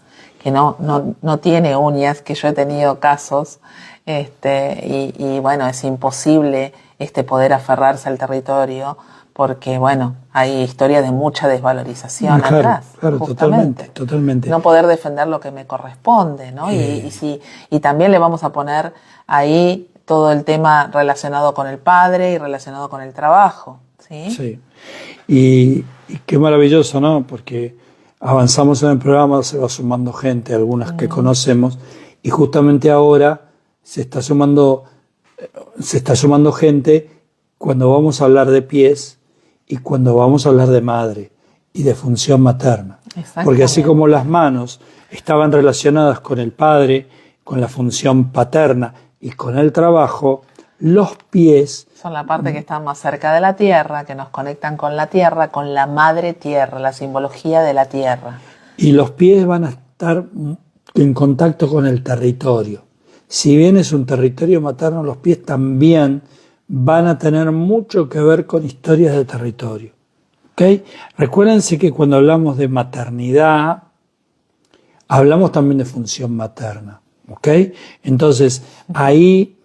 Que no tiene uñas, que yo he tenido casos, y bueno, es imposible poder aferrarse al territorio, porque bueno, hay historias de mucha desvalorización atrás. Claro, totalmente. No poder defender lo que me corresponde, ¿no? Y también le vamos a poner ahí todo el tema relacionado con el padre y relacionado con el trabajo, ¿sí? Sí. Y qué maravilloso, ¿no? Porque avanzamos en el programa, se va sumando gente, algunas que conocemos, y justamente ahora se está sumando gente cuando vamos a hablar de pies y cuando vamos a hablar de madre y de función materna. Porque así como las manos estaban relacionadas con el padre, con la función paterna, y con el trabajo, los pies son la parte que está más cerca de la tierra, que nos conectan con la tierra, con la madre tierra, la simbología de la tierra. Y los pies van a estar en contacto con el territorio. Si bien es un territorio materno, los pies también van a tener mucho que ver con historias de territorio. ¿Okay? Recuérdense que cuando hablamos de maternidad, hablamos también de función materna. ¿Okay? Entonces, ahí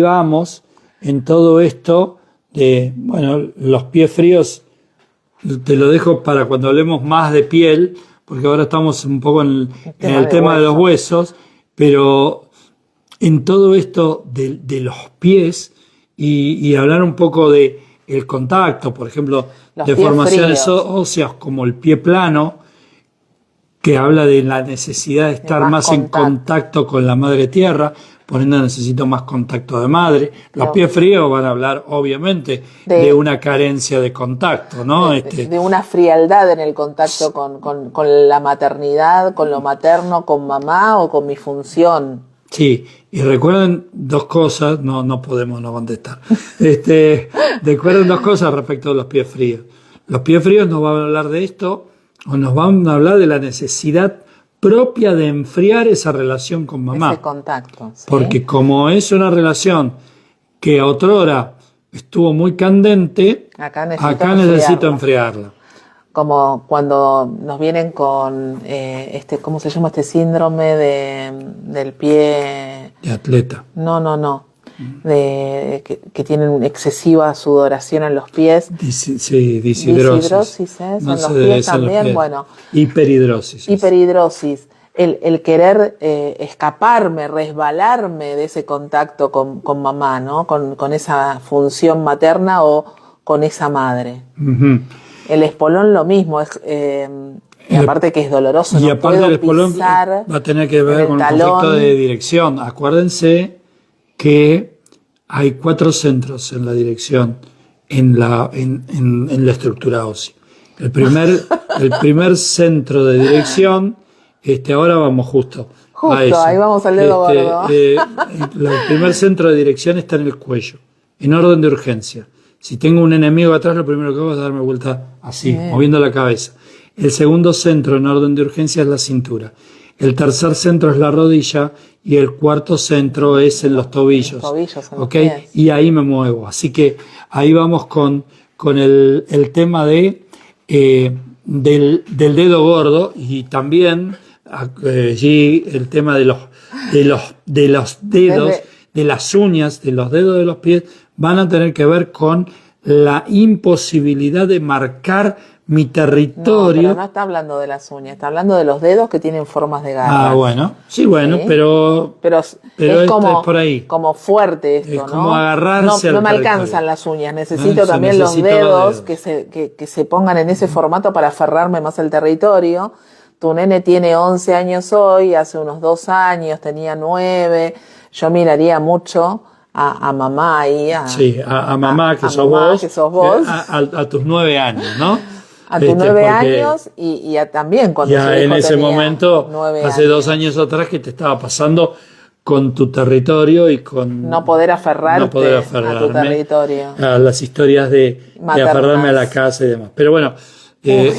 vamos en todo esto de, bueno, los pies fríos, te lo dejo para cuando hablemos más de piel, porque ahora estamos un poco en el tema de los huesos, pero en todo esto de los pies y hablar un poco de el contacto, por ejemplo, deformaciones óseas como el pie plano, que habla de la necesidad de estar más en contacto con la madre tierra, poniendo necesito más contacto de madre. Los pies fríos van a hablar, obviamente, de una carencia de contacto, ¿no? De una frialdad en el contacto con la maternidad, con lo materno, con mamá o con mi función. Sí, y recuerden dos cosas, no podemos no contestar. Recuerden dos cosas respecto a los pies fríos. Los pies fríos nos van a hablar de esto, o nos van a hablar de la necesidad propia de enfriar esa relación con mamá. Ese contacto. ¿Sí? Porque como es una relación que otrora estuvo muy candente, acá necesito enfriarla. Como cuando nos vienen con ¿cómo se llama este síndrome del pie? De atleta. No. Que tienen excesiva sudoración en los pies. Disidrosis. Disidrosis, en los pies también, bueno. Hiperhidrosis. Hiperhidrosis. El querer escaparme, resbalarme de ese contacto con mamá, ¿no? Con esa función materna o con esa madre. Uh-huh. El espolón lo mismo, y aparte que es doloroso, y no aparte puedo el espolón pisar va a tener que ver con el conflicto de dirección. Acuérdense que hay 4 centros en la dirección en la estructura ósea. El primer centro de dirección, ahora vamos justo a eso. Ahí vamos al dedo gordo. El primer centro de dirección está en el cuello, en orden de urgencia. Si tengo un enemigo atrás, lo primero que hago es darme vuelta así, moviendo la cabeza. El segundo centro en orden de urgencia es la cintura. El tercer centro es la rodilla y el cuarto centro es en los tobillos. ¿Okay? Y ahí me muevo. Así que ahí vamos con el tema del dedo gordo y también allí el tema de los dedos, de las uñas, de los dedos de los pies, van a tener que ver con la imposibilidad de marcar mi territorio. No, pero no está hablando de las uñas, está hablando de los dedos que tienen formas de garra. Bueno, sí, bueno, ¿sí? Pero es como, es por ahí. Como fuerte esto, es como agarrarse no me alcanzan las uñas, necesito también los dedos que se pongan en ese formato para aferrarme más al territorio. Tu nene tiene 11 años hoy, hace unos 2 años tenía 9, yo miraría mucho a mamá ahí. A mamá, que sos vos. A tus 9 años, ¿no? A tus 9 años y también cuando ya en ese momento, hace 2 años atrás, que te estaba pasando con tu territorio y con no poder aferrarte a tu territorio. A las historias de aferrarme a la casa y demás. Pero bueno, los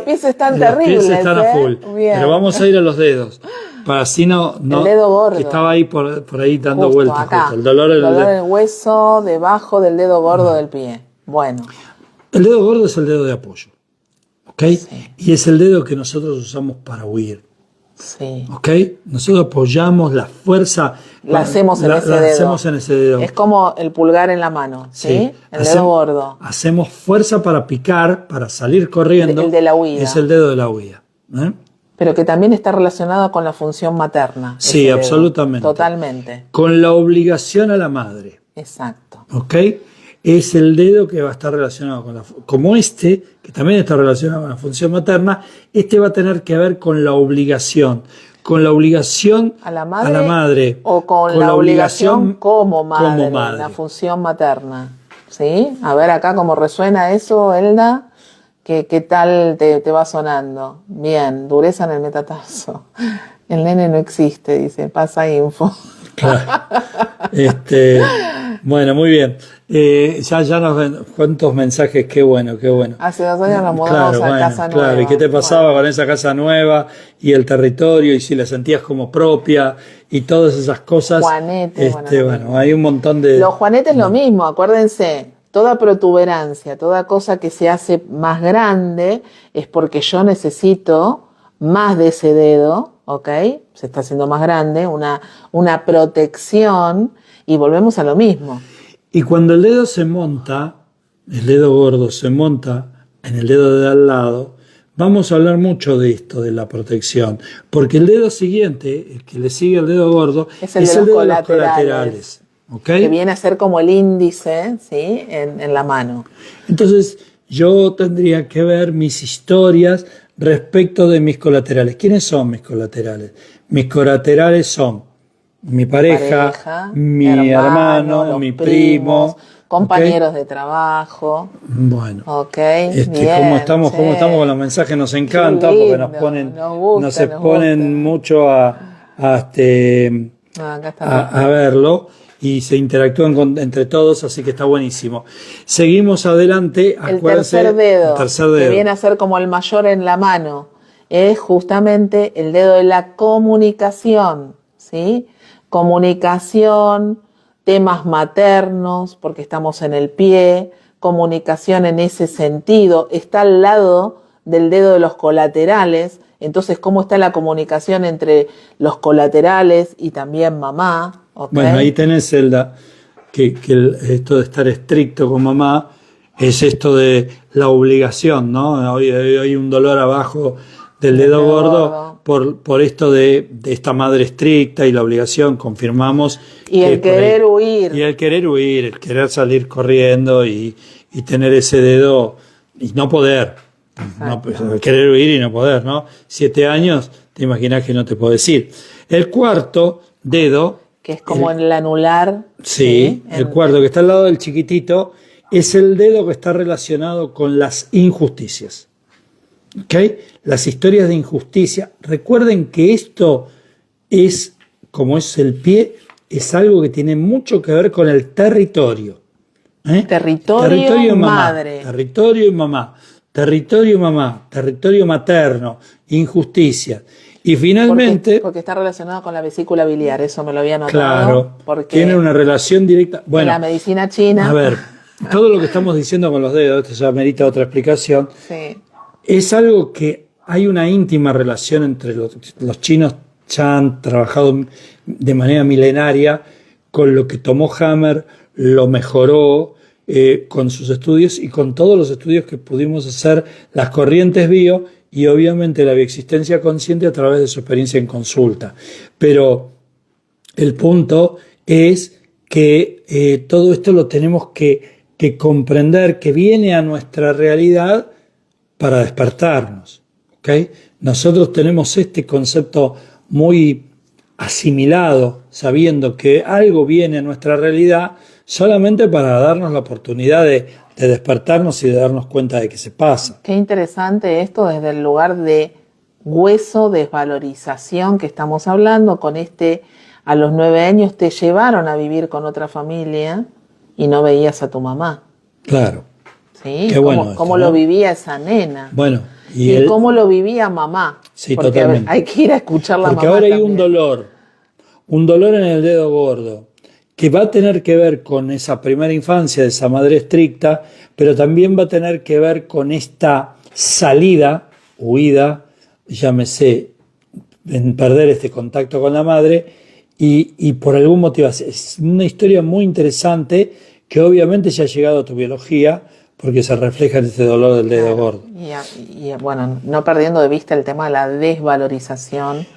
pies están terribles. Los pies están a full. Bien. Pero vamos a ir a los dedos. Para así no el dedo gordo. Que estaba ahí por ahí dando vueltas. Acá. El dolor del hueso debajo del dedo gordo del pie. Bueno. El dedo gordo es el dedo de apoyo. ¿Ok? Sí. Y es el dedo que nosotros usamos para huir. Sí. ¿Ok? Nosotros apoyamos la fuerza. La hacemos en ese dedo. Es como el pulgar en la mano. ¿Sí? El dedo gordo. Hacemos fuerza para picar, para salir corriendo. El de la huida. Es el dedo de la huida. Pero que también está relacionado con la función materna. Sí, absolutamente. Totalmente. Con la obligación a la madre. Exacto. ¿Ok? Es el dedo que va a estar relacionado con como que también está relacionado con la función materna, va a tener que ver con la obligación a la madre o con la obligación como madre, la función materna. ¿Sí? A ver acá cómo resuena eso, Elda. ¿Qué tal te va sonando? Bien, dureza en el metatarso. El nene no existe, dice, pasa info. Claro. Bueno, muy bien. Ya nos ven cuántos mensajes, qué bueno, qué bueno. Hace 2 años nos mudamos a casa nueva. Claro, ¿y qué te pasaba con esa casa nueva y el territorio y si la sentías como propia y todas esas cosas? Juanete, bueno, hay un montón de... Los juanetes lo mismo, acuérdense, toda protuberancia, toda cosa que se hace más grande es porque yo necesito más de ese dedo, ¿ok? Se está haciendo más grande, una protección y volvemos a lo mismo. Y cuando el dedo se monta, el dedo gordo se monta en el dedo de al lado, vamos a hablar mucho de esto, de la protección, porque el dedo siguiente, el que le sigue al dedo gordo, es el dedo de los colaterales. ¿Okay? Que viene a ser como el índice, ¿sí? en la mano. Entonces, yo tendría que ver mis historias respecto de mis colaterales. ¿Quiénes son mis colaterales? Mis colaterales son mi pareja, mi hermano, mi primo, compañeros de trabajo. Bueno, bien, ¿cómo estamos con los mensajes? Nos encanta porque nos exponen mucho a verlo y se interactúan entre todos, así que está buenísimo. Seguimos adelante. El tercer dedo, que viene a ser como el mayor en la mano, es justamente el dedo de la comunicación, ¿sí? Comunicación, temas maternos, porque estamos en el pie, comunicación en ese sentido, está al lado del dedo de los colaterales. Entonces, ¿cómo está la comunicación entre los colaterales y también mamá? ¿Okay? Bueno, ahí tenés, Zelda, que esto de estar estricto con mamá es esto de la obligación, ¿no? Hoy hay un dolor abajo del dedo gordo por esto de esta madre estricta y la obligación, confirmamos. Y el querer huir. Y el querer salir corriendo y tener ese dedo y no poder. No, pues, querer huir y no poder, ¿no? 7 años, te imaginas que no te podés ir. El cuarto dedo... Que es como en el anular. Sí, el cuarto que está al lado del chiquitito es el dedo que está relacionado con las injusticias. ¿Okay? Las historias de injusticia. Recuerden que esto es, como es el pie, es algo que tiene mucho que ver con el territorio. Territorio madre. Territorio y mamá. Territorio mamá. Territorio materno. Injusticia. Y finalmente... Porque está relacionado con la vesícula biliar, eso me lo había notado. Claro, porque tiene una relación directa. Bueno, en la medicina china... A ver, todo lo que estamos diciendo con los dedos, esto ya merita otra explicación, sí. Es algo que hay una íntima relación entre los chinos ya han trabajado de manera milenaria con lo que tomó Hammer, lo mejoró con sus estudios y con todos los estudios que pudimos hacer, las corrientes bio y obviamente la bioexistencia consciente a través de su experiencia en consulta. Pero el punto es que todo esto lo tenemos que comprender, que viene a nuestra realidad para despertarnos. ¿Okay? Nosotros tenemos este concepto muy asimilado, sabiendo que algo viene a nuestra realidad solamente para darnos la oportunidad de despertarnos y de darnos cuenta de que se pasa. Qué interesante esto desde el lugar de hueso, desvalorización que estamos hablando, con a los 9 años te llevaron a vivir con otra familia y no veías a tu mamá. Claro. ¿Sí? Qué bueno ¿Cómo esto, lo ¿no? vivía esa nena? Bueno, y cómo lo vivía mamá. Sí, porque totalmente. Hay que ir a escuchar la mamá. Porque ahora hay también. un dolor en el dedo gordo, que va a tener que ver con esa primera infancia de esa madre estricta, pero también va a tener que ver con esta salida, huida, llámese, en perder este contacto con la madre, y por algún motivo. Es una historia muy interesante que obviamente ya ha llegado a tu biología, porque se refleja en este dolor del dedo gordo. Y bueno, no perdiendo de vista el tema de la desvalorización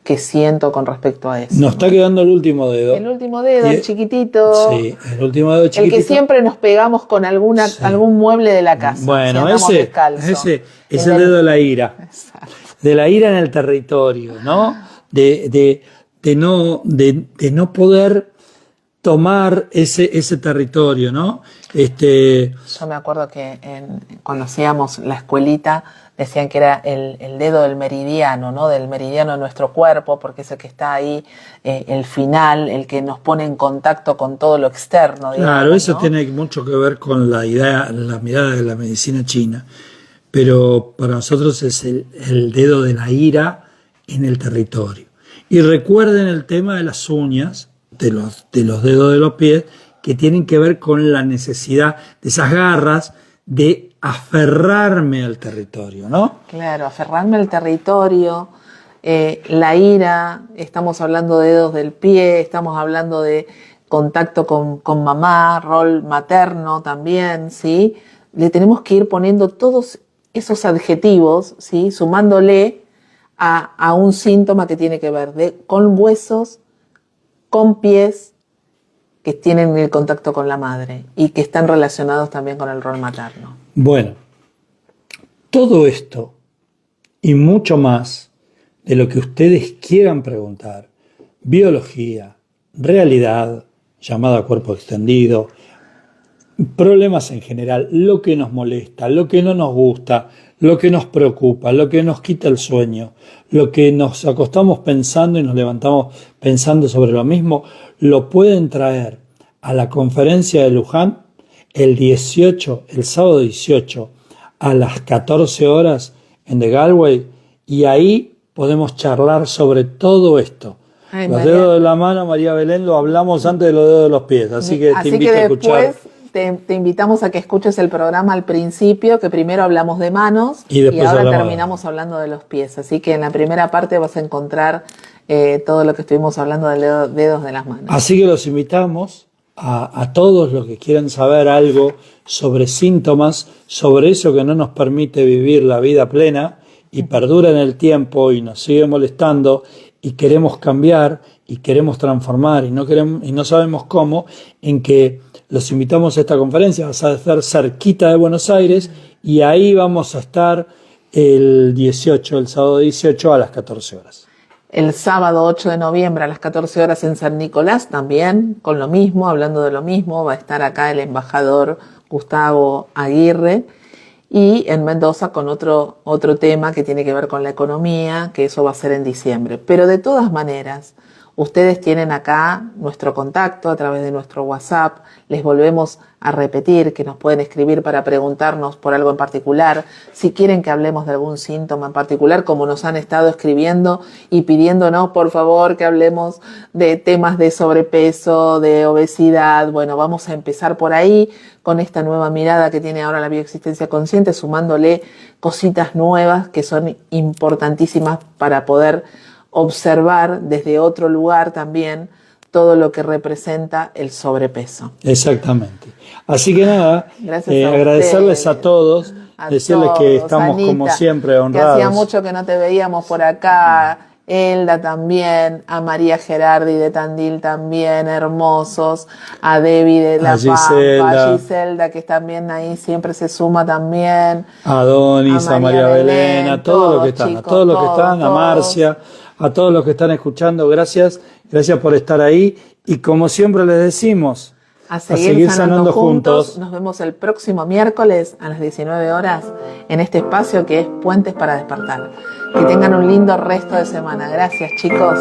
que siento con respecto a eso. Nos está quedando el último dedo. El último dedo, el chiquitito. Sí, el último dedo chiquitito. El que siempre nos pegamos con algún mueble de la casa. Bueno, si ese es el dedo de la ira. Exacto. De la ira en el territorio, ¿no? De no poder tomar ese territorio, ¿no? Yo me acuerdo que cuando hacíamos la escuelita decían que era el dedo del meridiano, ¿no? Del meridiano de nuestro cuerpo, porque es el que está ahí, el final, el que nos pone en contacto con todo lo externo. Digamos, claro, eso ¿no? tiene mucho que ver con la mirada de la medicina china, pero para nosotros es el dedo de la ira en el territorio. Y recuerden el tema de las uñas, de los dedos de los pies, que tienen que ver con la necesidad de esas garras de aferrarme al territorio, ¿no? Claro, aferrarme al territorio, la ira, estamos hablando de dedos del pie, estamos hablando de contacto con mamá, rol materno también, ¿sí? Le tenemos que ir poniendo todos esos adjetivos, ¿sí? Sumándole a un síntoma que tiene que ver con huesos, con pies, que tienen el contacto con la madre y que están relacionados también con el rol materno. Bueno, todo esto y mucho más de lo que ustedes quieran preguntar, biología, realidad, llamada cuerpo extendido, problemas en general, lo que nos molesta, lo que no nos gusta, lo que nos preocupa, lo que nos quita el sueño, lo que nos acostamos pensando y nos levantamos pensando sobre lo mismo, lo pueden traer a la conferencia de Luján el sábado 18 a las 14 horas en The Galway, y ahí podemos charlar sobre todo esto. Ay, los María. dedos de la mano, María Belén, lo hablamos antes de los dedos de los pies, así que te invito a escuchar. Después te invitamos a que escuches el programa al principio, que primero hablamos de manos Y después ahora hablamos terminamos hablando de los pies. Así que en la primera parte vas a encontrar todo lo que estuvimos hablando de dedos de las manos. Así que los invitamos a todos los que quieran saber algo sobre síntomas, sobre eso que no nos permite vivir la vida plena y perdura en el tiempo y nos sigue molestando y queremos cambiar y queremos transformar y no sabemos cómo, en que los invitamos a esta conferencia. Va a estar cerquita de Buenos Aires y ahí vamos a estar el sábado 18 a las 14 horas. El sábado 8 de noviembre a las 14 horas en San Nicolás también, con lo mismo, hablando de lo mismo, va a estar acá el embajador Gustavo Aguirre, y en Mendoza con otro tema que tiene que ver con la economía, que eso va a ser en diciembre. Pero de todas maneras, ustedes tienen acá nuestro contacto a través de nuestro WhatsApp. Les volvemos a repetir que nos pueden escribir para preguntarnos por algo en particular. Si quieren que hablemos de algún síntoma en particular, como nos han estado escribiendo y pidiéndonos, por favor, que hablemos de temas de sobrepeso, de obesidad. Bueno, vamos a empezar por ahí con esta nueva mirada que tiene ahora la bioexistencia consciente, sumándole cositas nuevas que son importantísimas para poder observar desde otro lugar también todo lo que representa el sobrepeso. Exactamente. Así que nada, Gracias agradecerles ustedes, a todos, decirles todos, que estamos Anita, como siempre que honrados. hacía mucho que no te veíamos por acá, Elda también, a María Gerardi de Tandil también, hermosos, a Debbie de La Pampa, a Giselda que también ahí siempre se suma también, a Donis, a María Belén, a todos los que están, chicos, a todos los que están, a Marcia, a todos los que están escuchando, gracias por estar ahí, y como siempre les decimos, a seguir sanando juntos. Nos vemos el próximo miércoles a las 19 horas en este espacio que es Puentes para Despertar. Que tengan un lindo resto de semana. Gracias, chicos.